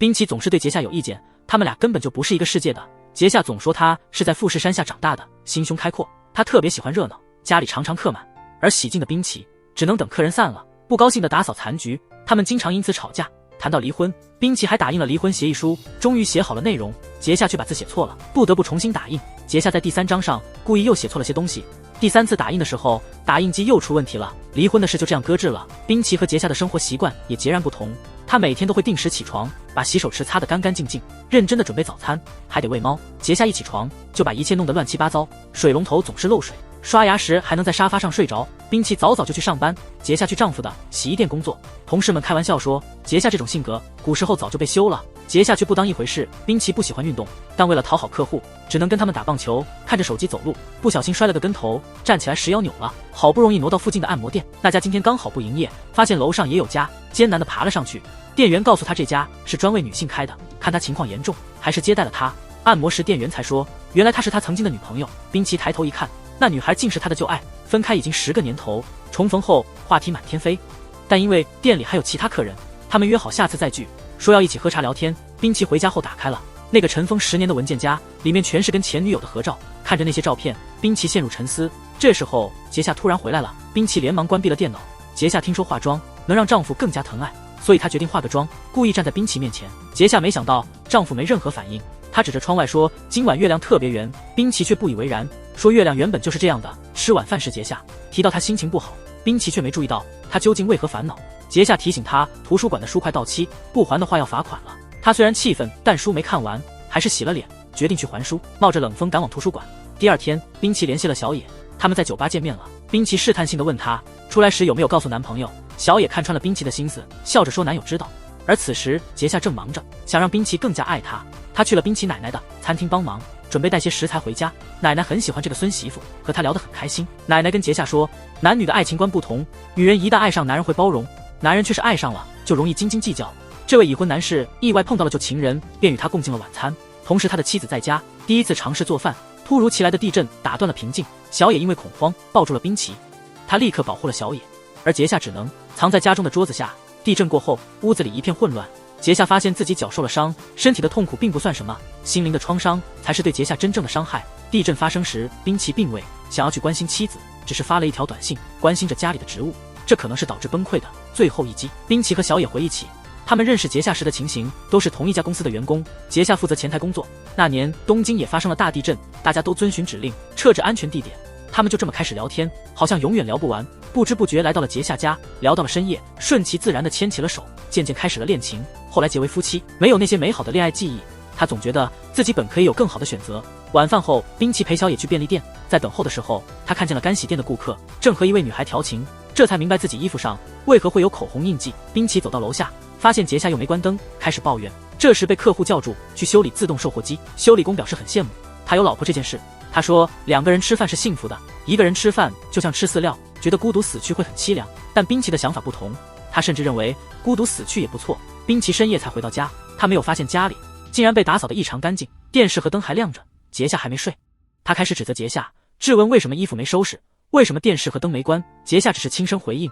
冰崎总是对杰夏有意见，他们俩根本就不是一个世界的。杰夏总说他是在富士山下长大的，心胸开阔，他特别喜欢热闹，家里常常客满。而喜静的冰崎只能等客人散了，不高兴地打扫残局，他们经常因此吵架。谈到离婚，冰崎还打印了离婚协议书，终于写好了内容，杰夏却把字写错了，不得不重新打印。杰夏在第3章上故意又写错了些东西，第3次打印的时候，打印机又出问题了，离婚的事就这样搁置了。冰崎和杰夏的生活习惯也截然不同，他每天都会定时起床，把洗手池擦得干干净净，认真地准备早餐，还得喂猫。杰夏一起床就把一切弄得乱七八糟，水龙头总是漏水，刷牙时还能在沙发上睡着。冰崎早早就去上班，杰夏去丈夫的洗衣店工作。同事们开玩笑说，杰夏这种性格古时候早就被休了，杰夏却不当一回事。冰崎不喜欢运动，但为了讨好客户，只能跟他们打棒球，看着手机走路，不小心摔了个跟头，站起来时腰扭了，好不容易挪到附近的按摩店，那家今天刚好不营业，发现楼上也有家，艰难地爬了上去。店员告诉他这家是专为女性开的，看他情况严重，还是接待了他。按摩时店员才说，原来她是他曾经的女朋友。冰崎抬头一看，那女孩竟是他的旧爱，分开已经10个年头，重逢后话题满天飞。但因为店里还有其他客人，他们约好下次再聚，说要一起喝茶聊天。冰崎回家后打开了那个尘封10年的文件夹，里面全是跟前女友的合照。看着那些照片，冰崎陷入沉思。这时候杰夏突然回来了，冰崎连忙关闭了电脑。杰夏听说化妆能让丈夫更加疼爱，所以她决定化个妆，故意站在冰崎面前。杰夏没想到丈夫没任何反应，她指着窗外说今晚月亮特别圆，冰崎却不以为然，说月亮原本就是这样的。吃晚饭时杰夏提到她心情不好，冰崎却没注意到她究竟为何烦恼。杰夏提醒她图书馆的书快到期，不还的话要罚款了。她虽然气愤，但书没看完，还是洗了脸，决定去还书，冒着冷风赶往图书馆。第二天，冰崎联系了小野，他们在酒吧见面了。冰崎试探性地问她出来时有没有告诉男朋友，小野看穿了冰崎的心思，笑着说男友知道。而此时杰夏正忙着想让冰崎更加爱他，他去了冰崎奶奶的餐厅帮忙，准备带些食材回家。奶奶很喜欢这个孙媳妇，和她聊得很开心。奶奶跟杰夏说，男女的爱情观不同，女人一旦爱上男人会包容，男人却是爱上了就容易斤斤计较。这位已婚男士意外碰到了旧情人，便与他共进了晚餐。同时他的妻子在家第一次尝试做饭，突如其来的地震打断了平静。小野因为恐慌抱住了冰崎，他立刻保护了小野，而杰夏只能藏在家中的桌子下。地震过后，屋子里一片混乱。杰夏发现自己脚受了伤，身体的痛苦并不算什么，心灵的创伤才是对杰夏真正的伤害。地震发生时，冰崎并未想要去关心妻子，只是发了一条短信，关心着家里的植物。这可能是导致崩溃的最后一击。冰崎和小野回忆起他们认识杰夏时的情形，都是同一家公司的员工，杰夏负责前台工作。那年东京也发生了大地震，大家都遵循指令撤至安全地点。他们就这么开始聊天，好像永远聊不完，不知不觉来到了杰夏家，聊到了深夜，顺其自然地牵起了手，渐渐开始了恋情，后来结为夫妻。没有那些美好的恋爱记忆，他总觉得自己本可以有更好的选择。晚饭后，冰崎陪小野去便利店，在等候的时候，他看见了干洗店的顾客正和一位女孩调情，这才明白自己衣服上为何会有口红印记。冰崎走到楼下，发现杰夏又没关灯，开始抱怨。这时被客户叫住去修理自动售货机，修理工表示很羡慕他有老婆这件事。他说2个人吃饭是幸福的，1个人吃饭就像吃饲料，觉得孤独死去会很凄凉。但冰崎的想法不同，他甚至认为孤独死去也不错。冰崎深夜才回到家，他没有发现家里竟然被打扫得异常干净，电视和灯还亮着，杰夏还没睡。他开始指责杰夏，质问为什么衣服没收拾，为什么电视和灯没关。杰夏只是轻声回应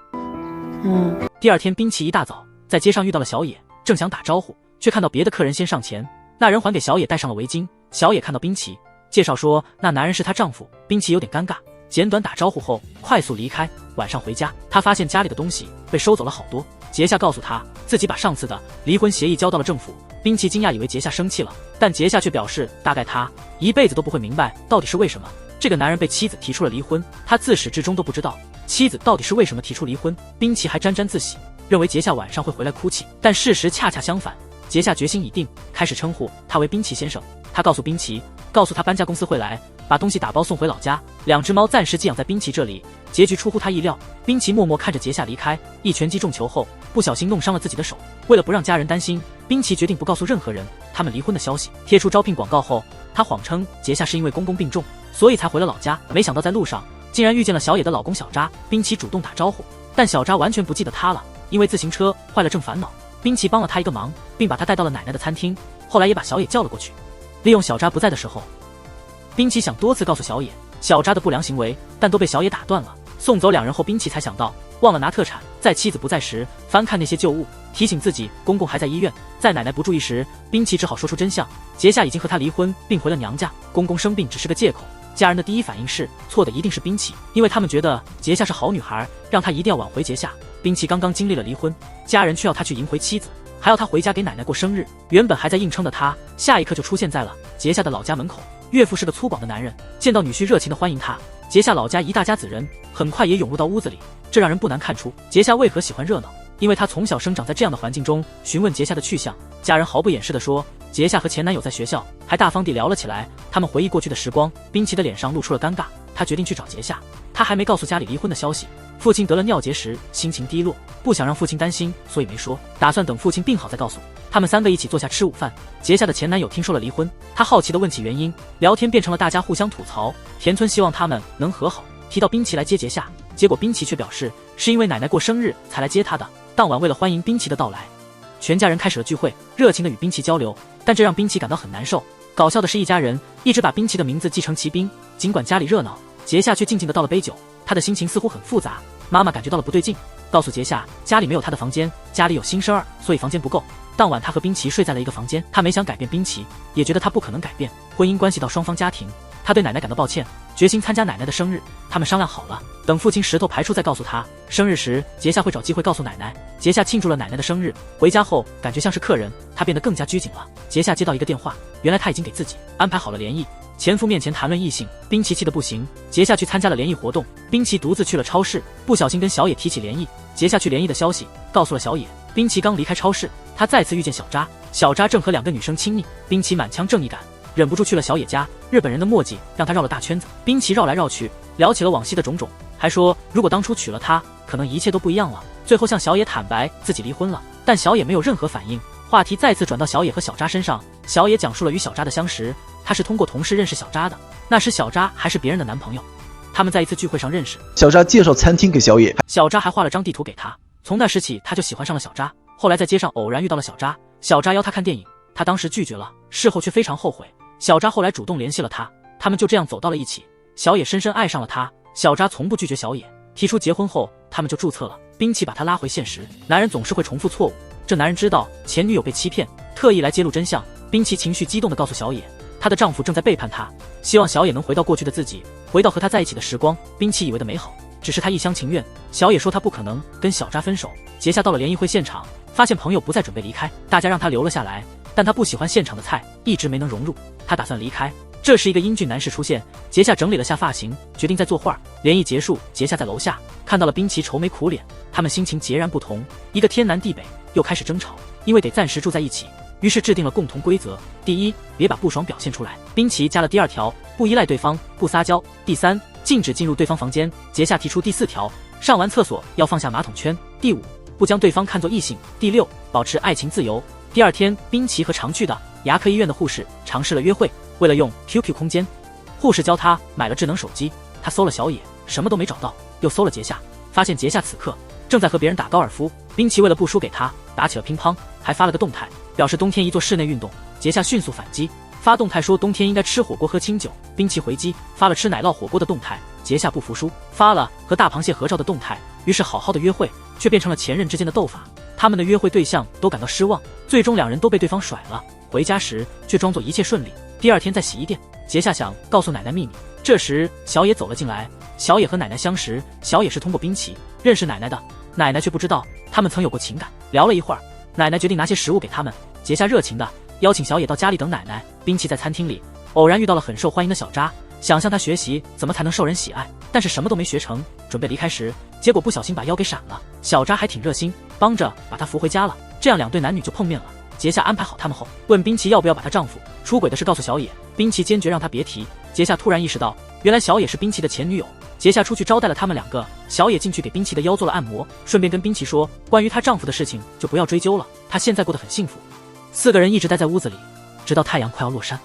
第二天，冰崎一大早在街上遇到了小野，正想打招呼，却看到别的客人先上前，那人还给小野戴上了围巾。小野看到冰崎，介绍说那男人是她丈夫。冰崎有点尴尬，简短打招呼后快速离开。晚上回家，他发现家里的东西被收走了好多。杰夏告诉他自己把上次的离婚协议交到了政府。冰崎惊讶以为杰夏生气了，但杰夏却表示大概他一辈子都不会明白到底是为什么这个男人被妻子提出了离婚，他自始至终都不知道妻子到底是为什么提出离婚。冰崎还沾沾自喜，认为杰夏晚上会回来哭泣，但事实恰恰相反。杰夏决心已定，开始称呼他为冰崎先生。他告诉冰崎，告诉他搬家公司会来把东西打包送回老家，2只猫暂时寄养在冰崎这里。结局出乎他意料，冰崎默默看着杰夏离开，一拳击中球后不小心弄伤了自己的手。为了不让家人担心，冰崎决定不告诉任何人他们离婚的消息。贴出招聘广告后，他谎称杰夏是因为公公病重，所以才回了老家。没想到在路上竟然遇见了小野的老公小扎。冰崎主动打招呼，但小扎完全不记得他了，因为自行车坏了正烦恼。冰崎帮了他一个忙，并把他带到了奶奶的餐厅，后来也把小野叫了过去。利用小扎不在的时候，冰崎想多次告诉小野小扎的不良行为，但都被小野打断了。送走2人后，冰崎才想到忘了拿特产，在妻子不在时翻看那些旧物，提醒自己公公还在医院。在奶奶不注意时，冰淇只好说出真相：杰夏已经和他离婚，并回了娘家，公公生病只是个借口。家人的第一反应是，错的一定是冰淇，因为他们觉得杰夏是好女孩，让她一定要挽回杰夏。冰淇刚刚经历了离婚，家人却要他去迎回妻子，还要他回家给奶奶过生日。原本还在硬撑的他，下一刻就出现在了杰夏的老家门口。岳父是个粗犷的男人，见到女婿热情地欢迎他。杰夏老家一大家子人很快也涌入到屋子里，这让人不难看出杰夏为何喜欢热闹，因为他从小生长在这样的环境中。询问杰夏的去向，家人毫不掩饰地说，杰夏和前男友在学校，还大方地聊了起来。他们回忆过去的时光，冰淇的脸上露出了尴尬。他决定去找杰夏，他还没告诉家里离婚的消息。父亲得了尿结石，心情低落，不想让父亲担心，所以没说，打算等父亲病好再告诉。他们3个一起坐下吃午饭。杰夏的前男友听说了离婚，他好奇地问起原因，聊天变成了大家互相吐槽。田村希望他们能和好，提到冰淇来接杰夏，结果冰淇却表示是因为奶奶过生日才来接他的。当晚为了欢迎冰淇的到来，全家人开始了聚会，热情地与冰淇交流，但这让冰淇感到很难受。搞笑的是，一家人一直把冰淇的名字记成奇冰，尽管家里热闹，杰夏却静静地倒了杯酒，他的心情似乎很复杂。妈妈感觉到了不对劲，告诉杰夏家里没有他的房间，家里有新生儿，所以房间不够。当晚他和冰淇睡在了一个房间，他没想改变冰淇，也觉得他不可能改变，婚姻关系到双方家庭。他对奶奶感到抱歉，决心参加奶奶的生日。他们商量好了，等父亲石头排出再告诉他。生日时，杰夏会找机会告诉奶奶。杰夏庆祝了奶奶的生日，回家后感觉像是客人，他变得更加拘谨了。杰夏接到一个电话，原来他已经给自己安排好了联谊。前夫面前谈论异性，冰淇气得不行。杰夏去参加了联谊活动，冰淇独自去了超市，不小心跟小野提起联谊。杰夏去联谊的消息告诉了小野。冰淇刚离开超市，他再次遇见小扎，小扎正和2个女生亲昵。冰淇满腔正义感，忍不住去了小野家。日本人的墨迹让他绕了大圈子，冰淇绕来绕去，聊起了往昔的种种，还说如果当初娶了她，可能一切都不一样了。最后向小野坦白自己离婚了，但小野没有任何反应。话题再次转到小野和小扎身上，小野讲述了与小扎的相识，他是通过同事认识小扎的，那时小扎还是别人的男朋友，他们在一次聚会上认识。小扎介绍餐厅给小野，小扎还画了张地图给他。从那时起，他就喜欢上了小扎。后来在街上偶然遇到了小扎，小扎邀他看电影，他当时拒绝了，事后却非常后悔。小扎后来主动联系了他，他们就这样走到了一起。小野深深爱上了他，小扎从不拒绝小野，提出结婚后，他们就注册了。冰淇把他拉回现实，男人总是会重复错误。这男人知道前女友被欺骗，特意来揭露真相。冰淇情绪激动地告诉小野，她的丈夫正在背叛她，希望小野能回到过去的自己，回到和他在一起的时光。冰淇以为的美好，只是他一厢情愿。小野说他不可能跟小扎分手。杰夏到了联谊会现场，发现朋友不再准备离开，大家让他留了下来，但他不喜欢现场的菜，一直没能融入，他打算离开。这时一个英俊男士出现，杰夏整理了下发型，决定再作画。联谊结束，杰夏在楼下看到了冰淇愁眉苦脸，他们心情截然不同，一个天南地北，又开始争吵，因为得暂时住在一起，于是制定了共同规则：第一，别把不爽表现出来。冰淇加了第2条，不依赖对方，不撒娇；第3，禁止进入对方房间。杰夏提出第4条，上完厕所要放下马桶圈；第5，不将对方看作异性；第6，保持爱情自由。第2天，冰淇和常去的牙科医院的护士尝试了约会，为了用 QQ 空间，护士教他买了智能手机。他搜了小野，什么都没找到，又搜了杰夏，发现杰夏此刻正在和别人打高尔夫。冰淇为了不输给他，打起了乒乓，还发了个动态，表示冬天宜做室内运动。杰夏迅速反击，发动态说冬天应该吃火锅喝清酒。冰淇回击，发了吃奶酪火锅的动态。杰夏不服输，发了和大螃蟹合照的动态。于是好好的约会却变成了前任之间的斗法。他们的约会对象都感到失望，最终2人都被对方甩了。回家时却装作一切顺利。第2天在洗衣店，杰夏想告诉奶奶秘密，这时小野走了进来。小野和奶奶相识，小野是通过冰淇认识奶奶的，奶奶却不知道他们曾有过情感。聊了一会儿，奶奶决定拿些食物给他们。杰夏热情地邀请小野到家里等奶奶。冰淇在餐厅里偶然遇到了很受欢迎的小扎，想向他学习怎么才能受人喜爱，但是什么都没学成。准备离开时，结果不小心把腰给闪了。小扎还挺热心，帮着把他扶回家了。这样2对男女就碰面了。杰夏安排好他们后，问冰淇要不要把她丈夫出轨的事告诉小野。冰淇坚决让他别提。杰夏突然意识到，原来小野是冰淇的前女友。杰夏出去招待了他们2个，小野进去给冰淇的腰做了按摩，顺便跟冰淇说，关于她丈夫的事情就不要追究了，她现在过得很幸福。4个人一直待在屋子里，直到太阳快要落山。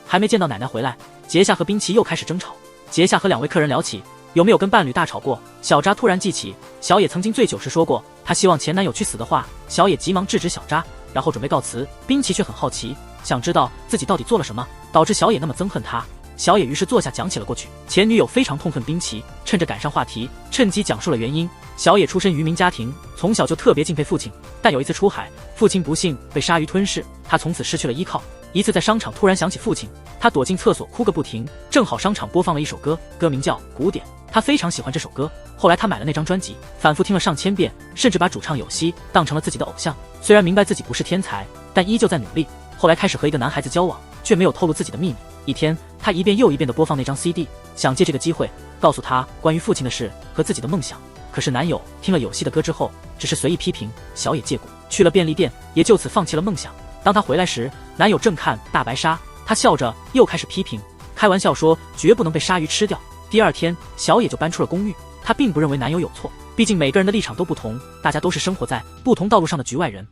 还没见到奶奶回来，杰夏和冰淇又开始争吵。杰夏和2位客人聊起有没有跟伴侣大吵过。小扎突然记起小野曾经醉酒时说过，他希望前男友去死的话。小野急忙制止小扎，然后准备告辞。冰淇却很好奇，想知道自己到底做了什么，导致小野那么憎恨他。小野于是坐下讲起了过去。前女友非常痛恨滨崎，趁着赶上话题，趁机讲述了原因。小野出身渔民家庭，从小就特别敬佩父亲，但有一次出海，父亲不幸被鲨鱼吞噬，他从此失去了依靠。一次在商场突然想起父亲，他躲进厕所哭个不停，正好商场播放了一首歌，歌名叫《古典》，他非常喜欢这首歌。后来他买了那张专辑，反复听了上千遍，甚至把主唱有希当成了自己的偶像。虽然明白自己不是天才，但依旧在努力。后来开始和一个男孩子交往，却没有透露自己的秘密。一天，他一遍又一遍地播放那张 CD， 想借这个机会告诉他关于父亲的事和自己的梦想。可是男友听了有希的歌之后，只是随意批评小野借故，去了便利店，也就此放弃了梦想。当他回来时，男友正看大白鲨，他笑着又开始批评，开玩笑说绝不能被鲨鱼吃掉。第二天，小野就搬出了公寓。他并不认为男友有错，毕竟每个人的立场都不同，大家都是生活在不同道路上的局外人。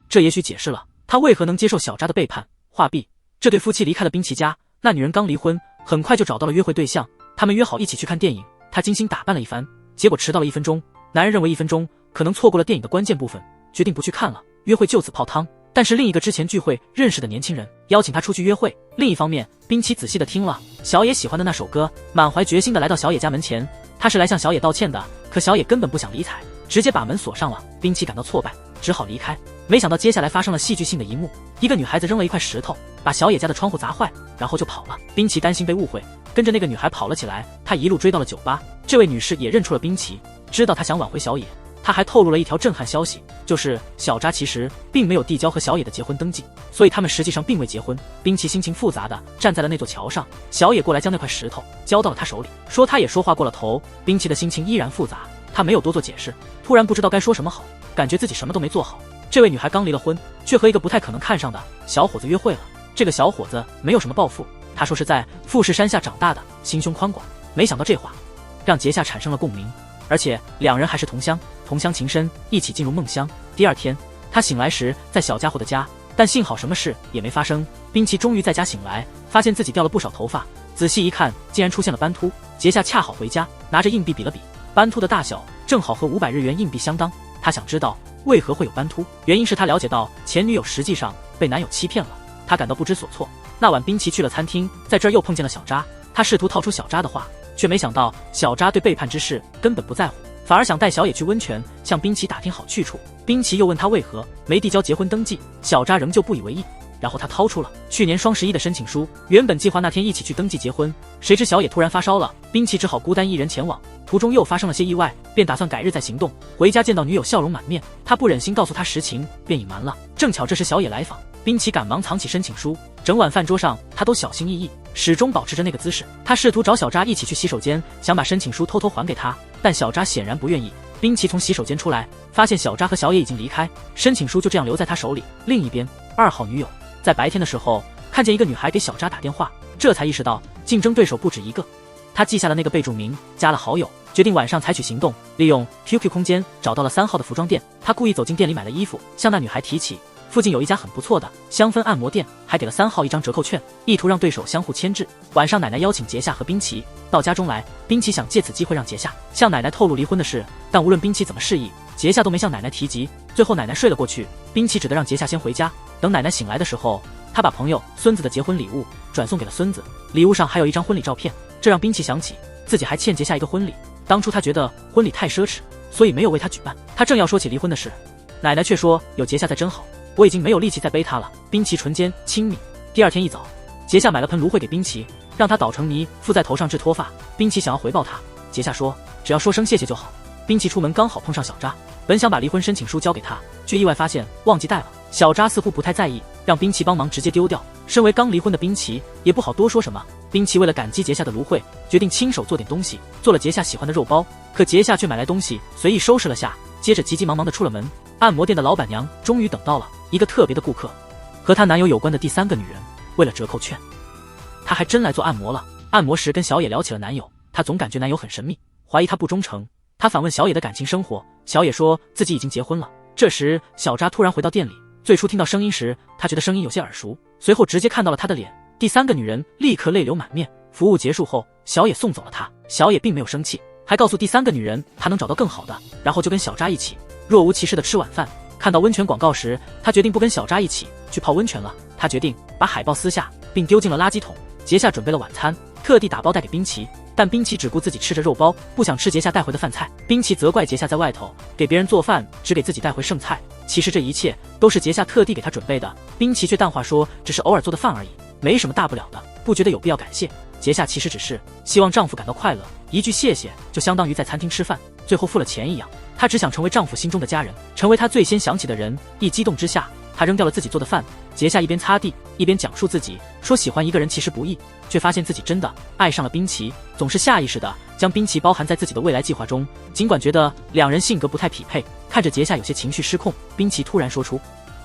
这也许解释了他为何能接受小扎的背叛。话毕，这对夫妻离开了滨崎家。那女人刚离婚，很快就找到了约会对象，他们约好一起去看电影。她精心打扮了一番，结果迟到了1分钟。男人认为1分钟可能错过了电影的关键部分，决定不去看了，约会就此泡汤。但是另一个之前聚会认识的年轻人邀请他出去约会。另一方面，滨崎仔细地听了小野喜欢的那首歌，满怀决心地来到小野家门前。他是来向小野道歉的，可小野根本不想理睬，直接把门锁上了。滨崎感到挫败，只好离开。没想到接下来发生了戏剧性的一幕，一个女孩子扔了一块石头，把小野家的窗户砸坏，然后就跑了。滨崎担心被误会，跟着那个女孩跑了起来。他一路追到了酒吧，这位女士也认出了滨崎，知道他想挽回小野。他还透露了一条震撼消息，就是小扎其实并没有递交和小野的结婚登记，所以他们实际上并未结婚。滨崎心情复杂的站在了那座桥上，小野过来将那块石头交到了他手里，说他也说话过了头。滨崎的心情依然复杂，他没有多做解释，突然不知道该说什么好，感觉自己什么都没做好。这位女孩刚离了婚，却和一个不太可能看上的小伙子约会了。这个小伙子没有什么抱负，他说是在富士山下长大的，心胸宽广。没想到这话让杰夏产生了共鸣，而且两人还是同乡情深，一起进入梦乡。第二天，他醒来时在小家伙的家，但幸好什么事也没发生。滨崎终于在家醒来，发现自己掉了不少头发，仔细一看，竟然出现了斑秃。杰夏恰好回家，拿着硬币比了比，斑秃的大小正好和500日元硬币相当。他想知道为何会有斑秃，原因是他了解到前女友实际上被男友欺骗了，他感到不知所措。那晚滨崎去了餐厅，在这儿又碰见了小扎，他试图套出小扎的话，却没想到小扎对背叛之事根本不在乎，反而想带小野去温泉，向滨崎打听好去处。滨崎又问他为何没递交结婚登记，小扎仍旧不以为意。然后他掏出了去年双11的申请书，原本计划那天一起去登记结婚，谁知小野突然发烧了，滨崎只好孤单一人前往。途中又发生了些意外，便打算改日再行动。回家见到女友笑容满面，他不忍心告诉她实情，便隐瞒了。正巧这时小野来访，滨崎赶忙藏起申请书，整晚饭桌上他都小心翼翼，始终保持着那个姿势。他试图找小扎一起去洗手间，想把申请书偷偷还给他，但小扎显然不愿意。滨崎从洗手间出来，发现小扎和小野已经离开，申请书就这样留在他手里。另一边，2号女友在白天的时候看见一个女孩给小扎打电话，这才意识到竞争对手不止一个。他记下了那个备注名，加了好友，决定晚上采取行动，利用 QQ 空间找到了3号的服装店。他故意走进店里买了衣服，向那女孩提起附近有一家很不错的香氛按摩店，还给了3号1张折扣券，意图让对手相互牵制。晚上奶奶邀请杰夏和滨崎到家中来，滨崎想借此机会让杰夏向奶奶透露离婚的事，但无论滨崎怎么示意，杰夏都没向奶奶提及。最后奶奶睡了过去，滨崎只得让杰夏先回家。等奶奶醒来的时候，他把朋友孙子的结婚礼物转送给了孙子，礼物上还有一张婚礼照片，这让滨崎想起自己还欠杰夏一个婚礼。当初他觉得婚礼太奢侈，所以没有为他举办。他正要说起离婚的事，奶奶却说有杰夏在真好，我已经没有力气再背他了。滨崎唇间亲昵。第二天一早，杰夏买了盆芦荟给滨崎，让他捣成泥敷在头上治脱发。滨崎想要回报他，杰夏说只要说声谢谢就好。滨崎出门刚好碰上小扎，本想把离婚申请书交给他，却意外发现忘记带了。小扎似乎不太在意，让滨崎帮忙直接丢掉。身为刚离婚的滨崎也不好多说什么。滨崎为了感激杰夏的芦荟，决定亲手做点东西，做了杰夏喜欢的肉包。可杰夏却买来东西随意收拾了下，接着急急忙忙地出了门。按摩店的老板娘终于等到了一个特别的顾客，和她男友有关的第3个女人。为了折扣券，她还真来做按摩了。按摩时跟小野聊起了男友，她总感觉男友很神秘，怀疑他不忠诚。她反问小野的感情生活，小野说自己已经结婚了。这时小扎突然回到店里，最初听到声音时，他觉得声音有些耳熟，随后直接看到了他的脸。第3个女人立刻泪流满面。服务结束后，小野送走了她，小野并没有生气，还告诉第3个女人他能找到更好的，然后就跟小扎一起若无其事的吃晚饭。看到温泉广告时，他决定不跟小扎一起去泡温泉了。他决定把海报撕下并丢进了垃圾桶。杰夏准备了晚餐，特地打包带给冰淇，但冰淇只顾自己吃着肉包，不想吃杰夏带回的饭菜。冰淇责怪杰夏在外头给别人做饭，只给自己带回剩菜。其实这一切都是杰夏特地给他准备的，冰淇却淡化说只是偶尔做的饭而已，没什么大不了的，不觉得有必要感谢。杰夏其实只是希望丈夫感到快乐，一句谢谢就相当于在餐厅吃饭，最后付了钱一样。她只想成为丈夫心中的家人，成为他最先想起的人。一激动之下，她扔掉了自己做的饭。杰夏一边擦地一边讲述自己说喜欢一个人其实不易，却发现自己真的爱上了冰淇，总是下意识的将冰淇包含在自己的未来计划中。尽管觉得两人性格不太匹配，看着杰夏有些情绪失控，冰淇突然说出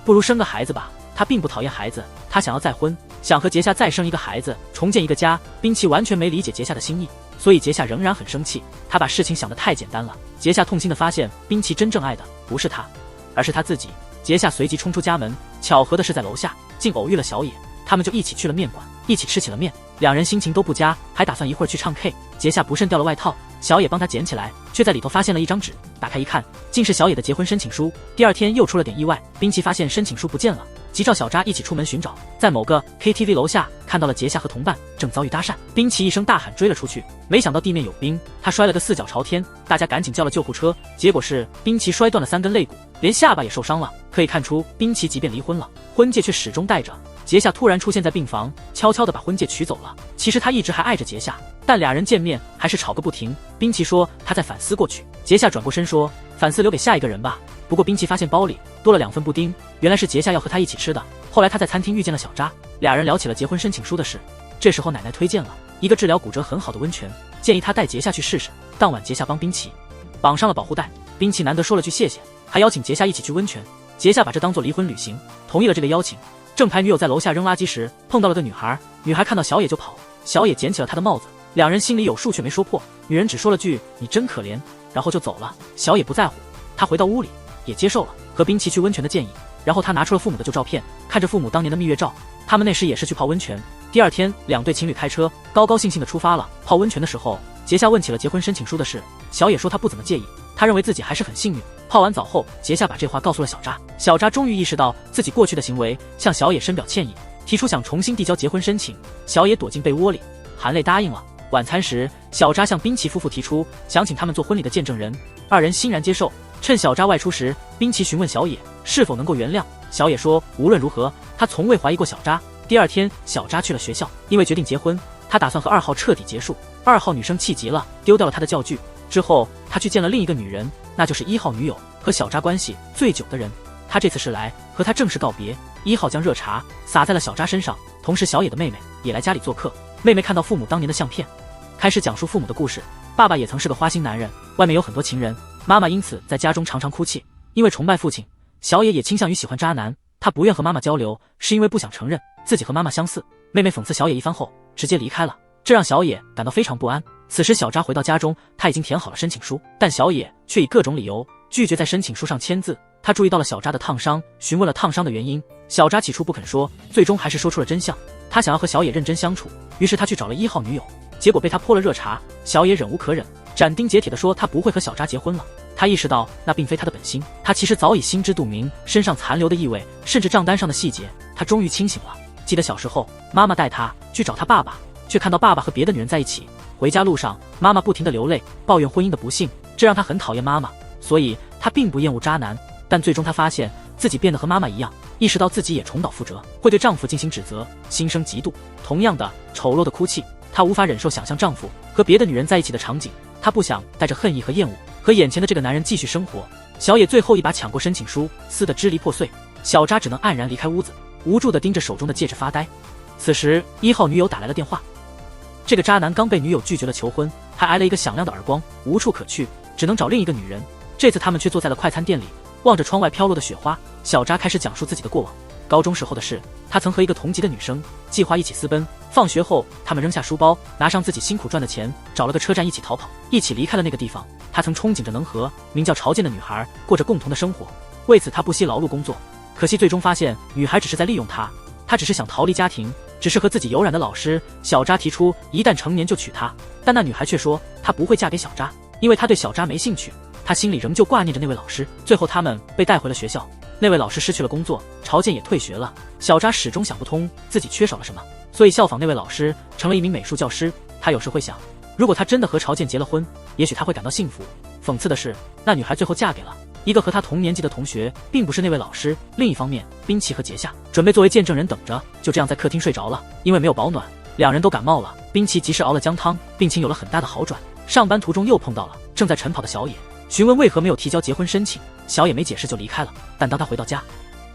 不如生个孩子吧。她并不讨厌孩子，她想要再婚，想和杰夏再生一个孩子，重建一个家。冰淇完全没理解杰夏的心意，所以杰夏仍然很生气。他把事情想得太简单了。杰夏痛心地发现，冰淇真正爱的不是他，而是他自己。杰夏随即冲出家门，巧合的是在楼下竟偶遇了小野，他们就一起去了面馆，一起吃起了面。两人心情都不佳，还打算一会儿去唱 K。杰夏不慎掉了外套，小野帮他捡起来，却在里头发现了一张纸，打开一看，竟是小野的结婚申请书。第二天又出了点意外，冰淇发现申请书不见了，急召小扎一起出门寻找，在某个 KTV 楼下看到了杰夏和同伴正遭遇搭讪，冰淇一声大喊追了出去，没想到地面有冰，他摔了个四脚朝天，大家赶紧叫了救护车，结果是冰淇摔断了3根肋骨，连下巴也受伤了。可以看出冰淇即便离婚了，婚戒却始终戴着。杰夏突然出现在病房，悄悄地把婚戒取走了。其实他一直还爱着杰夏，但俩人见面还是吵个不停。冰淇说他在反思过去，杰夏转过身说反思留给下一个人吧。不过冰淇发现包里多了2份布丁，原来是杰夏要和他一起吃的。后来他在餐厅遇见了小扎，俩人聊起了结婚申请书的事。这时候奶奶推荐了一个治疗骨折很好的温泉，建议他带杰夏去试试。当晚杰夏帮冰淇绑上了保护带，冰淇难得说了句谢谢，还邀请杰夏一起去温泉。杰夏把这当作离婚旅行，同意了这个邀请。正牌女友在楼下扔垃圾时碰到了个女孩，女孩看到小野就跑，小野捡起了她的帽子，两人心里有数却没说破。女人只说了句你真可怜，然后就走了。小野不在乎，他回到屋里也接受了和冰淇去温泉的建议，然后他拿出了父母的旧照片，看着父母当年的蜜月照，他们那时也是去泡温泉。第二天2对情侣开车高高兴兴的出发了。泡温泉的时候，杰夏问起了结婚申请书的事，小野说他不怎么介意，他认为自己还是很幸运。泡完澡后，杰夏把这话告诉了小扎，小扎终于意识到自己过去的行为，向小野深表歉意，提出想重新递交结婚申请。小野躲进被窝里，含泪答应了。晚餐时，小扎向冰淇夫妇提出想请他们做婚礼的见证人，二人欣然接受。趁小扎外出时，冰淇询问小野是否能够原谅，小野说无论如何，他从未怀疑过小扎。第二天，小扎去了学校，因为决定结婚，他打算和2号彻底结束。2号女生气急了，丢掉了他的教具。之后，他去见了另一个女人，那就是1号女友，和小扎关系最久的人。他这次是来和他正式告别。1号将热茶洒在了小扎身上，同时小野的妹妹也来家里做客。妹妹看到父母当年的相片，开始讲述父母的故事。爸爸也曾是个花心男人，外面有很多情人，妈妈因此在家中常常哭泣。因为崇拜父亲，小野也倾向于喜欢渣男。他不愿和妈妈交流，是因为不想承认自己和妈妈相似。妹妹讽刺小野一番后，直接离开了，这让小野感到非常不安。此时小扎回到家中，他已经填好了申请书，但小野却以各种理由拒绝在申请书上签字。他注意到了小扎的烫伤，询问了烫伤的原因。小扎起初不肯说，最终还是说出了真相。他想要和小野认真相处，于是他去找了1号女友，结果被他泼了热茶。小野忍无可忍，斩钉截铁地说他不会和小扎结婚了。他意识到那并非他的本心，他其实早已心知肚明，身上残留的异味，甚至账单上的细节，他终于清醒了。记得小时候，妈妈带他去找他爸爸，却看到爸爸和别的女人在一起。回家路上，妈妈不停地流泪，抱怨婚姻的不幸，这让他很讨厌妈妈。所以他并不厌恶渣男，但最终他发现自己变得和妈妈一样，意识到自己也重蹈覆辙，会对丈夫进行指责，心生嫉妒。同样的，丑陋的哭泣，她无法忍受想象丈夫和别的女人在一起的场景，她不想带着恨意和厌恶和眼前的这个男人继续生活。小野最后一把抢过申请书，撕得支离破碎。小扎只能黯然离开屋子，无助地盯着手中的戒指发呆。此时1号女友打来了电话，这个渣男刚被女友拒绝了求婚，还挨了一个响亮的耳光，无处可去，只能找另一个女人。这次他们却坐在了快餐店里，望着窗外飘落的雪花。小扎开始讲述自己的过往，高中时候的事，他曾和一个同级的女生计划一起私奔，放学后他们扔下书包，拿上自己辛苦赚的钱，找了个车站一起逃跑，一起离开了那个地方。他曾憧憬着能和名叫朝见的女孩过着共同的生活，为此他不惜劳碌工作，可惜最终发现女孩只是在利用他，他只是想逃离家庭，只是和自己有染的老师小扎提出一旦成年就娶她，但那女孩却说她不会嫁给小扎，因为她对小扎没兴趣。他心里仍旧挂念着那位老师。最后他们被带回了学校，那位老师失去了工作，朝见也退学了。小扎始终想不通自己缺少了什么，所以效仿那位老师成了一名美术教师。他有时会想，如果他真的和朝见结了婚，也许他会感到幸福。讽刺的是，那女孩最后嫁给了一个和他同年纪的同学，并不是那位老师。另一方面，滨崎和杰夏准备作为见证人等着，就这样在客厅睡着了。因为没有保暖，两人都感冒了。滨崎及时熬了姜汤，病情有了很大的好转。上班途中又碰到了正在晨跑的小野，询问为何没有提交结婚申请。小野没解释就离开了。但当他回到家，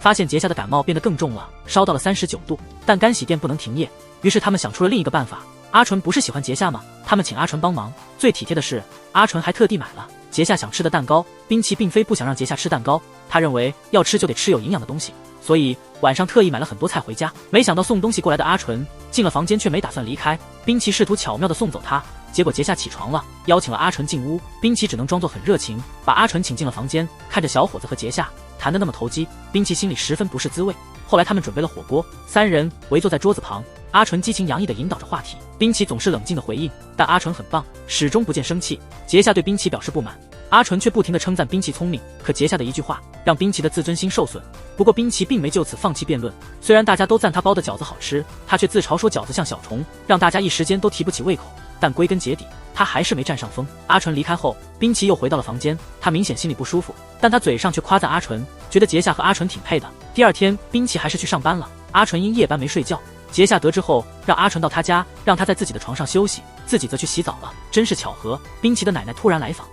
发现杰夏的感冒变得更重了，烧到了39度，但干洗店不能停业，于是他们想出了另一个办法。阿纯不是喜欢杰夏吗？他们请阿纯帮忙。最体贴的是，阿纯还特地买了杰夏想吃的蛋糕。滨崎并非不想让杰夏吃蛋糕，他认为要吃就得吃有营养的东西，所以晚上特意买了很多菜回家。没想到送东西过来的阿纯进了房间却没打算离开，滨崎试图巧妙地送走他，结果杰夏起床了，邀请了阿纯进屋。滨崎只能装作很热情，把阿纯请进了房间。看着小伙子和杰夏谈得那么投机，滨崎心里十分不是滋味。后来他们准备了火锅，三人围坐在桌子旁，阿纯激情洋溢地引导着话题，滨崎总是冷静地回应，但阿纯很棒，始终不见生气。杰夏对滨崎表示不满，阿纯却不停地称赞滨崎聪明，可杰夏的一句话让滨崎的自尊心受损。不过滨崎并没就此放弃辩论，虽然大家都赞他包的饺子好吃，他却自嘲说饺子像小虫，让大家一时间都提不起胃口。但归根结底，他还是没占上风。阿纯离开后，滨崎又回到了房间，他明显心里不舒服，但他嘴上却夸赞阿纯，觉得杰夏和阿纯挺配的。第二天，滨崎还是去上班了，阿纯因夜班没睡觉。杰夏得知后，让阿纯到他家，让他在自己的床上休息，自己则去洗澡了。真是巧合，滨崎的奶奶突然来访，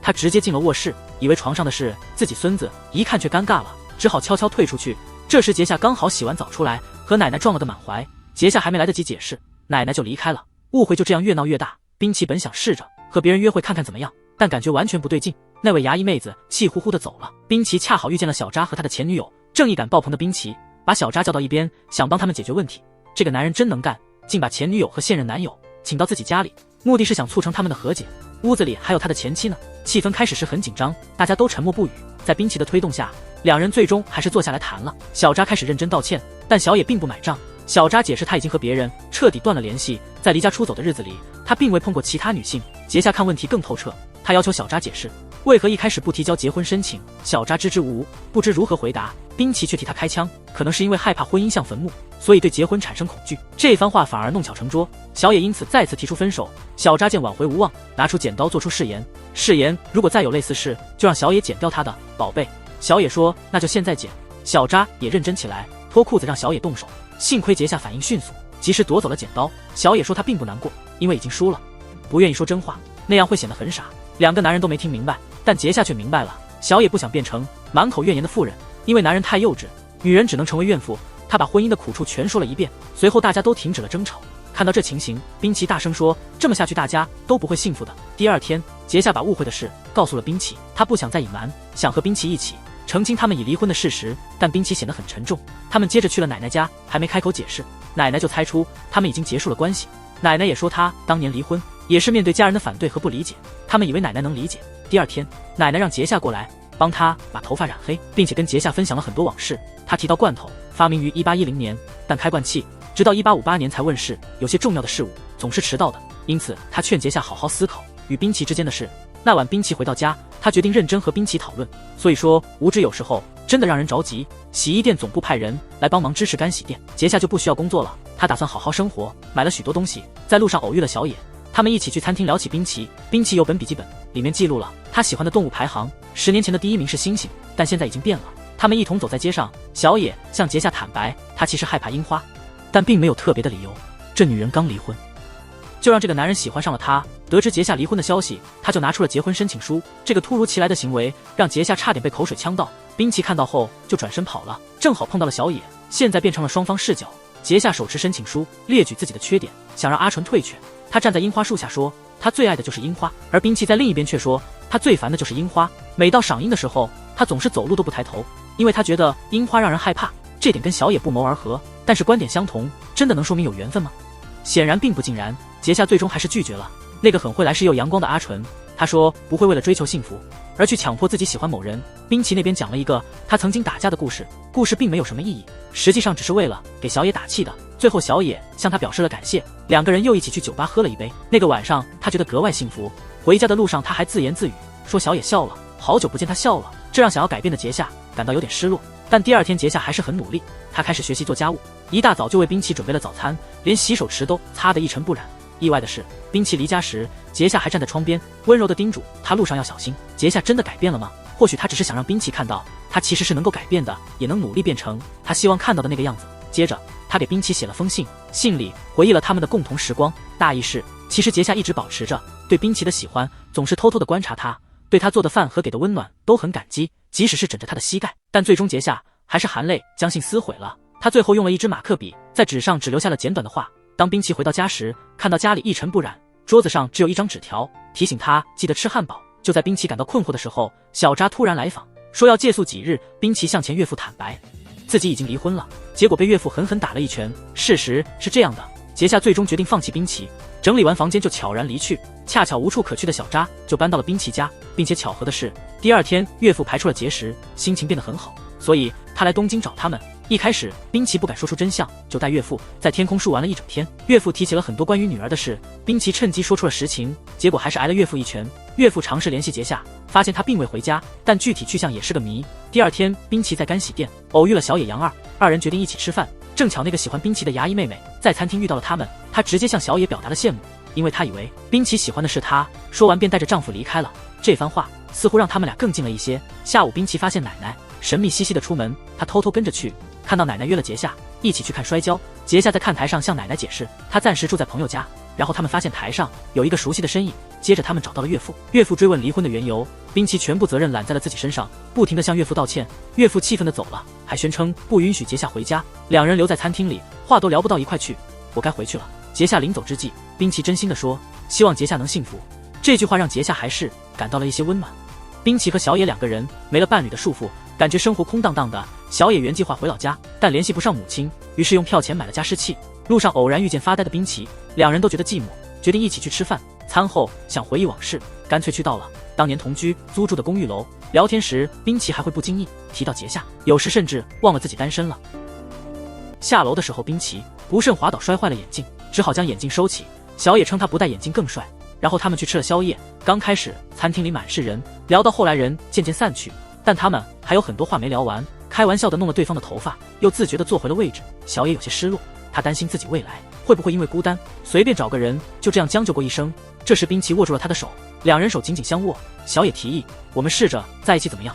他直接进了卧室，以为床上的是自己孙子，一看却尴尬了，只好悄悄退出去。这时杰夏刚好洗完澡出来，和奶奶撞了个满怀。杰夏还没来得及解释，奶奶就离开了。误会就这样越闹越大。滨崎本想试着和别人约会看看怎么样，但感觉完全不对劲。那位牙医妹子气呼呼地走了。滨崎恰好遇见了小扎和他的前女友，正义感爆棚的滨崎把小扎叫到一边，想帮他们解决问题。这个男人真能干，竟把前女友和现任男友请到自己家里，目的是想促成他们的和解。屋子里还有他的前妻呢。气氛开始时很紧张，大家都沉默不语。在滨崎的推动下，两人最终还是坐下来谈了。小扎开始认真道歉，但小野并不买账。小扎解释他已经和别人彻底断了联系，在离家出走的日子里，他并未碰过其他女性。杰夏看问题更透彻，他要求小扎解释为何一开始不提交结婚申请。小扎支支吾吾，不知如何回答。滨崎却替他开枪，可能是因为害怕婚姻像坟墓，所以对结婚产生恐惧。这番话反而弄巧成拙，小野因此再次提出分手。小扎见挽回无望，拿出剪刀做出誓言，如果再有类似事，就让小野剪掉他的宝贝。小野说那就现在剪。小扎也认真起来，脱裤子让小野动手。幸亏杰夏反应迅速，及时夺走了剪刀。小野说他并不难过，因为已经输了，不愿意说真话，那样会显得很傻。两个男人都没听明白，但杰夏却明白了。小野不想变成满口怨言的妇人，因为男人太幼稚，女人只能成为怨妇。他把婚姻的苦处全说了一遍，随后大家都停止了争吵。看到这情形，滨崎大声说，这么下去大家都不会幸福的。第二天，杰夏把误会的事告诉了滨崎，他不想再隐瞒，想和滨崎一起澄清他们已离婚的事实，但滨崎显得很沉重。他们接着去了奶奶家，还没开口解释，奶奶就猜出他们已经结束了关系。奶奶也说她当年离婚也是面对家人的反对和不理解，他们以为奶奶能理解。第二天，奶奶让杰夏过来帮他把头发染黑，并且跟杰夏分享了很多往事。他提到罐头发明于1810年，但开罐器直到1858年才问世，有些重要的事物总是迟到的，因此他劝杰夏好好思考与滨崎之间的事。那晚滨崎回到家，他决定认真和滨崎讨论。所以说，无知有时候真的让人着急。洗衣店总部派人来帮忙支持干洗店，杰夏就不需要工作了，他打算好好生活，买了许多东西。在路上偶遇了小野，他们一起去餐厅聊起滨崎。滨崎有本笔记本，里面记录了他喜欢的动物排行，10年前的第1名是猩猩，但现在已经变了。他们一同走在街上，小野向杰夏坦白，他其实害怕樱花，但并没有特别的理由。这女人刚离婚，就让这个男人喜欢上了她。得知杰夏离婚的消息，他就拿出了结婚申请书。这个突如其来的行为让杰夏差点被口水呛到。滨崎看到后就转身跑了，正好碰到了小野，现在变成了双方视角。杰夏手持申请书，列举自己的缺点，想让阿纯退却。他站在樱花树下说，他最爱的就是樱花，而滨崎在另一边却说，他最烦的就是樱花。每到赏樱的时候，他总是走路都不抬头，因为他觉得樱花让人害怕。这点跟小野不谋而合，但是观点相同，真的能说明有缘分吗？显然并不尽然。杰夏最终还是拒绝了那个很会来事又阳光的阿纯。他说不会为了追求幸福而去强迫自己喜欢某人。滨崎那边讲了一个他曾经打架的故事，故事并没有什么意义，实际上只是为了给小野打气的。最后小野向他表示了感谢，两个人又一起去酒吧喝了一杯。那个晚上他觉得格外幸福。回家的路上他还自言自语说小野笑了，好久不见他笑了，这让想要改变的杰夏感到有点失落。但第二天杰夏还是很努力，他开始学习做家务，一大早就为滨崎准备了早餐，连洗手池都擦得一尘不染。意外的是，冰淇离家时，杰夏还站在窗边，温柔地叮嘱他路上要小心。杰夏真的改变了吗？或许他只是想让冰淇看到，他其实是能够改变的，也能努力变成他希望看到的那个样子。接着，他给冰淇写了封信，信里回忆了他们的共同时光，大意是，其实杰夏一直保持着对冰淇的喜欢，总是偷偷地观察他，对他做的饭和给的温暖都很感激，即使是枕着他的膝盖。但最终杰夏还是含泪将信撕毁了。他最后用了一支马克笔，在纸上只留下了简短的话。当冰淇回到家时，看到家里一尘不染，桌子上只有一张纸条，提醒他记得吃汉堡。就在冰淇感到困惑的时候，小扎突然来访，说要借宿几日。冰淇向前岳父坦白，自己已经离婚了，结果被岳父狠狠打了一拳。事实是这样的，杰夏最终决定放弃冰淇，整理完房间就悄然离去。恰巧无处可去的小扎就搬到了冰淇家，并且巧合的是，第二天岳父排出了结石，心情变得很好，所以他来东京找他们。一开始，冰淇不敢说出真相，就带岳父在天空树玩了一整天。岳父提起了很多关于女儿的事，冰淇趁机说出了实情，结果还是挨了岳父一拳。岳父尝试联系杰夏，发现他并未回家，但具体去向也是个谜。第二天，冰淇在干洗店偶遇了小野洋二人决定一起吃饭。正巧那个喜欢冰淇的牙医妹妹在餐厅遇到了他们，她直接向小野表达了羡慕，因为她以为冰淇喜欢的是她。说完便带着丈夫离开了。这番话似乎让他们俩更近了一些。下午，冰淇发现奶奶神秘兮兮的出门，她偷偷跟着去，看到奶奶约了杰夏一起去看摔跤。杰夏在看台上向奶奶解释，他暂时住在朋友家。然后他们发现台上有一个熟悉的身影，接着他们找到了岳父。岳父追问离婚的缘由，冰淇全部责任揽在了自己身上，不停地向岳父道歉。岳父气愤地走了，还宣称不允许杰夏回家。两人留在餐厅里，话都聊不到一块去。我该回去了。杰夏临走之际，冰淇真心地说，希望杰夏能幸福。这句话让杰夏还是感到了一些温暖。冰淇和小野两个人没了伴侣的束缚，感觉生活空荡荡的。小野原计划回老家，但联系不上母亲，于是用票钱买了加湿器。路上偶然遇见发呆的冰淇，两人都觉得寂寞，决定一起去吃饭。餐后想回忆往事，干脆去到了当年同居租住的公寓楼。聊天时，冰淇还会不经意提到杰夏，有时甚至忘了自己单身了。下楼的时候，冰淇不慎滑倒摔坏了眼镜，只好将眼镜收起。小野称他不戴眼镜更帅。然后他们去吃了宵夜。刚开始餐厅里满是人，聊到后来人渐渐散去，但他们还有很多话没聊完，开玩笑的弄了对方的头发，又自觉地坐回了位置。小野有些失落，他担心自己未来会不会因为孤单随便找个人就这样将就过一生。这时冰淇握住了他的手，两人手紧紧相握。小野提议，我们试着在一起怎么样？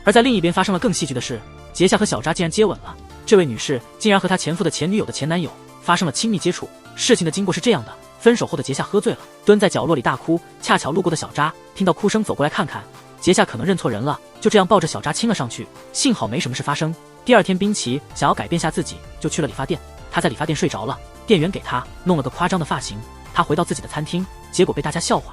而在另一边发生了更戏剧的事，杰夏和小扎竟然接吻了。这位女士竟然和她前夫的前女友的前男友发生了亲密接触。事情的经过是这样的，分手后的杰夏喝醉了，蹲在角落里大哭，恰巧路过的小扎听到哭声走过来看看，杰夏可能认错人了，就这样抱着小扎亲了上去。幸好没什么事发生。第二天，冰淇想要改变下自己，就去了理发店。他在理发店睡着了，店员给他弄了个夸张的发型。他回到自己的餐厅，结果被大家笑话。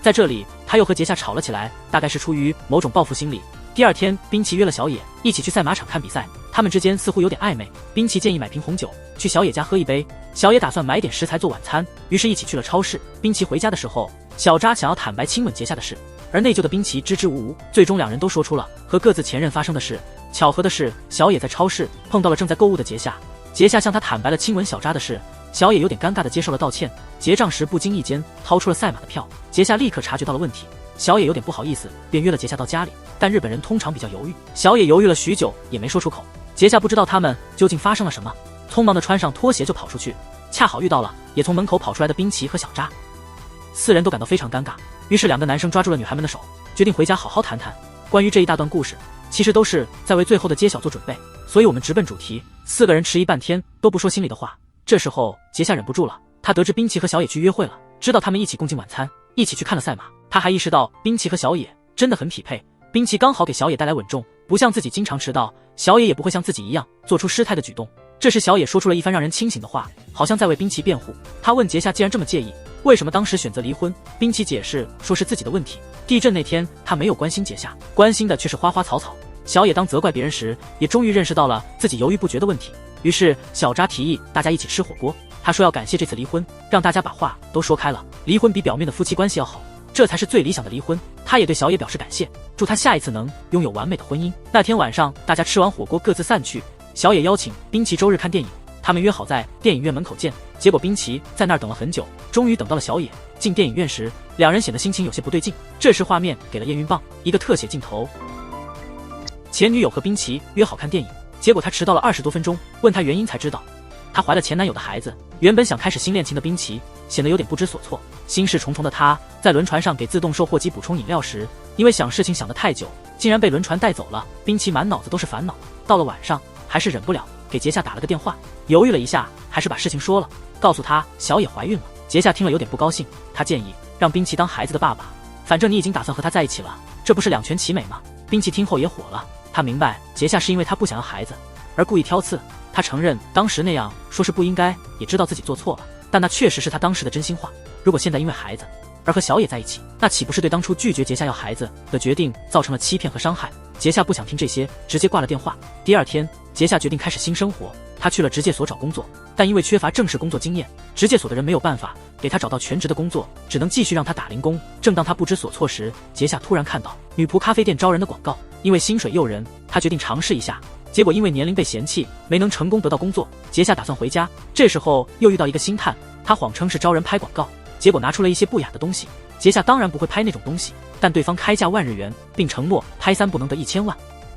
在这里，他又和杰夏吵了起来，大概是出于某种报复心理。第二天，冰淇约了小野一起去赛马场看比赛，他们之间似乎有点暧昧。冰淇建议买瓶红酒去小野家喝一杯，小野打算买点食材做晚餐，于是一起去了超市。冰淇回家的时候，小扎想要坦白亲吻杰夏的事，而内疚的冰淇支支吾吾，最终两人都说出了和各自前任发生的事。巧合的是，小野在超市碰到了正在购物的杰夏，杰夏向他坦白了亲吻小扎的事，小野有点尴尬地接受了道歉。结账时不经意间掏出了赛马的票，杰夏立刻察觉到了问题，小野有点不好意思，便约了杰夏到家里。但日本人通常比较犹豫，小野犹豫了许久也没说出口。杰夏不知道他们究竟发生了什么，匆忙地穿上拖鞋就跑出去，恰好遇到了也从门口跑出来的冰淇和小扎，四人都感到非常尴尬。于是两个男生抓住了女孩们的手，决定回家好好谈谈。关于这一大段故事，其实都是在为最后的揭晓做准备，所以我们直奔主题。四个人迟疑半天都不说心里的话。这时候杰夏忍不住了，他得知冰淇和小野去约会了，知道他们一起共进晚餐，一起去看了赛马。他还意识到冰淇和小野真的很匹配，冰淇刚好给小野带来稳重，不像自己经常迟到，小野也不会像自己一样做出失态的举动。这时小野说出了一番让人清醒的话，好像在为冰淇辩护。他问杰夏既然这么介意，为什么当时选择离婚？冰淇解释说是自己的问题，地震那天他没有关心杰夏，关心的却是花花草草。小野当责怪别人时，也终于认识到了自己犹豫不决的问题。于是小扎提议大家一起吃火锅，他说要感谢这次离婚，让大家把话都说开了，离婚比表面的夫妻关系要好，这才是最理想的离婚。他也对小野表示感谢，祝他下一次能拥有完美的婚姻。那天晚上大家吃完火锅各自散去，小野邀请冰淇周日看电影，他们约好在电影院门口见。结果冰淇在那儿等了很久，终于等到了小野。进电影院时，两人显得心情有些不对劲。这时画面给了验孕棒，一个特写镜头，前女友和冰淇约好看电影，结果他迟到了20多分钟，问他原因才知道，她怀了前男友的孩子，原本想开始新恋情的冰淇显得有点不知所措。心事重重的她在轮船上给自动售货机补充饮料时，因为想事情想得太久，竟然被轮船带走了。冰淇满脑子都是烦恼，到了晚上还是忍不了，给杰夏打了个电话，犹豫了一下，还是把事情说了，告诉他小野怀孕了。杰夏听了有点不高兴，他建议让冰淇当孩子的爸爸，反正你已经打算和他在一起了，这不是两全其美吗？冰淇听后也火了，他明白杰夏是因为他不想要孩子而故意挑刺，他承认当时那样说是不应该，也知道自己做错了，但那确实是他当时的真心话。如果现在因为孩子而和小野在一起，那岂不是对当初拒绝杰夏要孩子的决定造成了欺骗和伤害？杰夏不想听这些，直接挂了电话。第二天，杰夏决定开始新生活，他去了职介所找工作，但因为缺乏正式工作经验，职介所的人没有办法给他找到全职的工作，只能继续让他打零工。正当他不知所措时，杰夏突然看到女仆咖啡店招人的广告，因为薪水诱人，他决定尝试一下。结果因为年龄被嫌弃，没能成功得到工作。杰夏打算回家，这时候又遇到一个星探，他谎称是招人拍广告，结果拿出了一些不雅的东西。杰夏当然不会拍那种东西，但对方开价10000日元，并承诺拍3不能得1000万。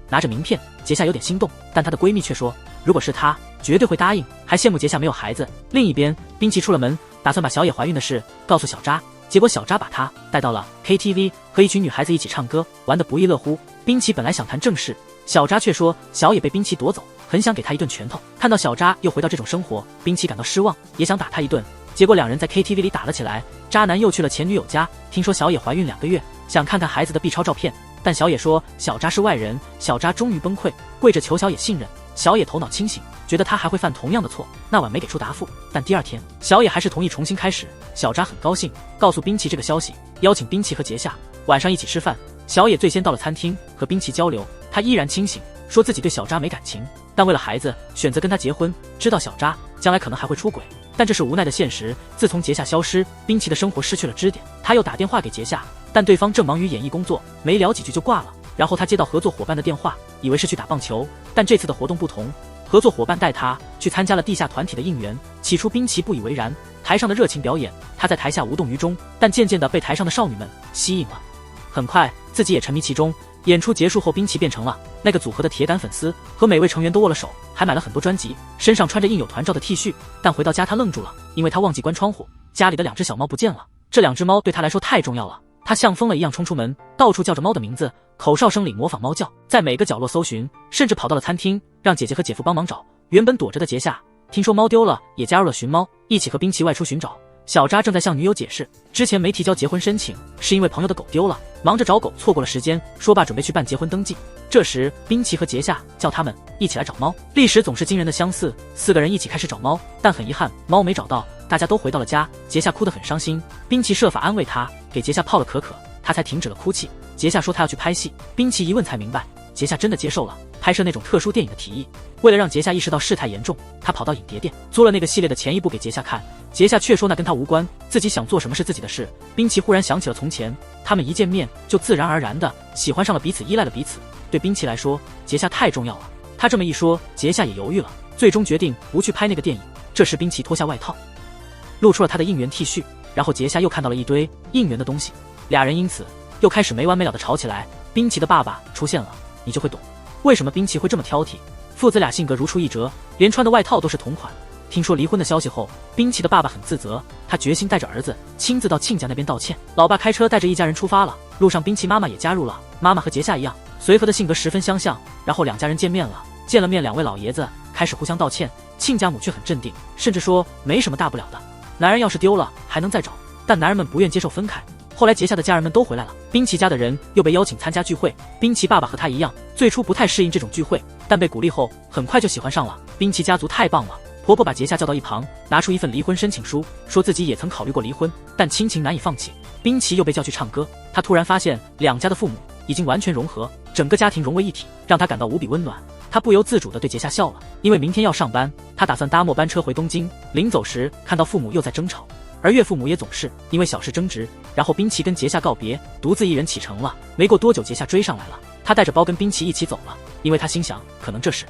拿着名片，杰夏有点心动，但她的闺蜜却说如果是她绝对会答应，还羡慕杰夏没有孩子。另一边，冰淇出了门，打算把小野怀孕的事告诉小扎，结果小扎把她带到了 KTV， 和一群女孩子一起唱歌，玩得不亦乐乎。冰淇本来想谈正事，小扎却说小野被冰淇夺走，很想给她一顿拳头。看到小扎又回到这种生活，冰淇感到失望，也想打她一顿。结果两人在 KTV 里打了起来，渣男又去了前女友家，听说小野怀孕2个月，想看看孩子的 B 超照片，但小野说小扎是外人。小扎终于崩溃，跪着求小野信任。小野头脑清醒，觉得他还会犯同样的错，那晚没给出答复。但第二天，小野还是同意重新开始。小扎很高兴，告诉冰淇这个消息，邀请冰淇和杰夏晚上一起吃饭。小野最先到了餐厅和冰淇交流，他依然清醒，说自己对小扎没感情，但为了孩子选择跟他结婚，知道小扎将来可能还会出轨，但这是无奈的现实。自从杰夏消失，冰淇的生活失去了支点。他又打电话给杰夏，但对方正忙于演艺工作，没聊几句就挂了。然后他接到合作伙伴的电话，以为是去打棒球，但这次的活动不同，合作伙伴带他去参加了地下团体的应援。起初冰淇不以为然，台上的热情表演，他在台下无动于衷，但渐渐的被台上的少女们吸引了，很快自己也沉迷其中。演出结束后，冰淇变成了那个组合的铁杆粉丝，和每位成员都握了手，还买了很多专辑，身上穿着印有团照的 T 恤。但回到家他愣住了，因为他忘记关窗户，家里的2只小猫不见了。这2只猫对他来说太重要了，他像疯了一样冲出门，到处叫着猫的名字，口哨声里模仿猫叫，在每个角落搜寻，甚至跑到了餐厅，让姐姐和姐夫帮忙找。原本躲着的杰夏听说猫丢了，也加入了寻猫，一起和冰淇外出寻找。小扎正在向女友解释，之前没提交结婚申请，是因为朋友的狗丢了，忙着找狗错过了时间，说罢准备去办结婚登记。这时冰淇和杰夏叫他们一起来找猫，历史总是惊人的相似，4个人一起开始找猫，但很遗憾猫没找到，大家都回到了家。杰夏哭得很伤心，冰淇设法安慰他，给杰夏泡了可可，他才停止了哭泣。杰夏说他要去拍戏，冰淇一问才明白，杰夏真的接受了拍摄那种特殊电影的提议。为了让杰夏意识到事态严重，他跑到影碟店租了那个系列的前一部给杰夏看，杰夏却说那跟他无关，自己想做什么是自己的事。冰淇忽然想起了从前，他们一见面就自然而然的喜欢上了彼此，依赖了彼此。对冰淇来说，杰夏太重要了。他这么一说，杰夏也犹豫了，最终决定不去拍那个电影。这时冰淇脱下外套，露出了他的应援 T 恤，然后杰夏又看到了一堆应援的东西，俩人因此又开始没完没了的吵起来。冰淇的爸爸出现了，你就会懂为什么冰淇会这么挑剔。父子俩性格如出一辙，连穿的外套都是同款。听说离婚的消息后，冰淇的爸爸很自责，他决心带着儿子亲自到亲家那边道歉。老爸开车带着一家人出发了，路上冰淇妈妈也加入了。妈妈和杰夏一样，随和的性格十分相像。然后两家人见面了，见了面，2位老爷子开始互相道歉，亲家母却很镇定，甚至说没什么大不了的，男人要是丢了还能再找。但男人们不愿接受分开。后来杰夏的家人们都回来了，冰淇家的人又被邀请参加聚会。冰淇爸爸和他一样，最初不太适应这种聚会，但被鼓励后很快就喜欢上了。冰淇家族太棒了。婆婆把杰夏叫到一旁，拿出一份离婚申请书，说自己也曾考虑过离婚，但亲情难以放弃。冰淇又被叫去唱歌，他突然发现2家的父母已经完全融合，整个家庭融为一体，让他感到无比温暖。他不由自主地对杰夏笑了，因为明天要上班，他打算搭末班车回东京。临走时看到父母又在争吵，而岳父母也总是因为小事争执。然后冰淇跟杰夏告别，独自一人启程了。没过多久，杰夏追上来了，他带着包跟冰淇一起走了，因为他心想可能这是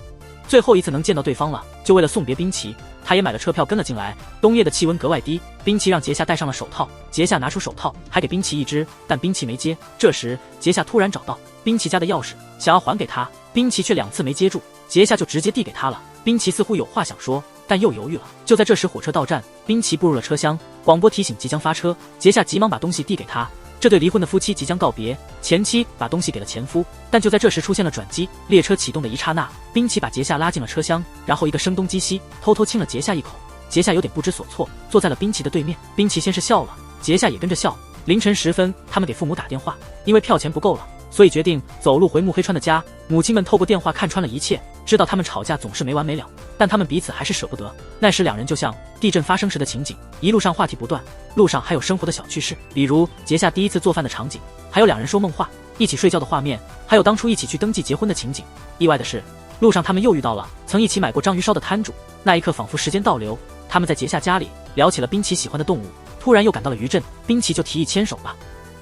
最后一次能见到对方了，就为了送别冰淇，他也买了车票跟了进来。冬夜的气温格外低，冰淇让杰夏戴上了手套，杰夏拿出手套还给冰淇一只，但冰淇没接。这时杰夏突然找到冰淇家的钥匙，想要还给他，冰淇却2次没接住，杰夏就直接递给他了。冰淇似乎有话想说，但又犹豫了。就在这时，火车到站，滨崎步入了车厢，广播提醒即将发车。杰夏急忙把东西递给他。这对离婚的夫妻即将告别，前妻把东西给了前夫，但就在这时出现了转机。列车启动的一刹那，滨崎把杰夏拉进了车厢，然后一个声东击西，偷偷亲了杰夏一口。杰夏有点不知所措，坐在了滨崎的对面。滨崎先是笑了，杰夏也跟着笑。凌晨时分，他们给父母打电话，因为票钱不够了，所以决定走路回木黑川的家。母亲们透过电话看穿了一切，知道他们吵架总是没完没了，但他们彼此还是舍不得。那时两人就像地震发生时的情景，一路上话题不断，路上还有生活的小趣事，比如杰夏第一次做饭的场景，还有两人说梦话、一起睡觉的画面，还有当初一起去登记结婚的情景。意外的是，路上他们又遇到了曾一起买过章鱼烧的摊主，那一刻仿佛时间倒流，他们在杰夏家里聊起了滨崎喜欢的动物，突然又感到了余震，滨崎就提议牵手吧，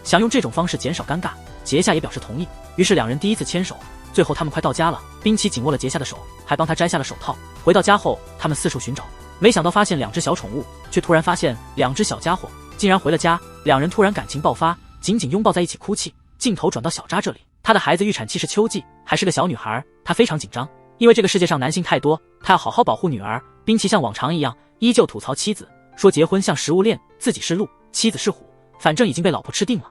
想用这种方式减少尴尬。杰夏也表示同意，于是两人第一次牵手。最后他们快到家了，滨崎紧握了杰夏的手，还帮他摘下了手套。回到家后，他们四处寻找，没想到发现两只小宠物，却突然发现两只小家伙竟然回了家。两人突然感情爆发，紧紧拥抱在一起哭泣。镜头转到小扎这里，她的孩子预产期是秋季，还是个小女孩，她非常紧张，因为这个世界上男性太多，她要好好保护女儿。滨崎像往常一样依旧吐槽妻子，说结婚像食物链，自己是鹿，妻子是虎，反正已经被老婆吃定了。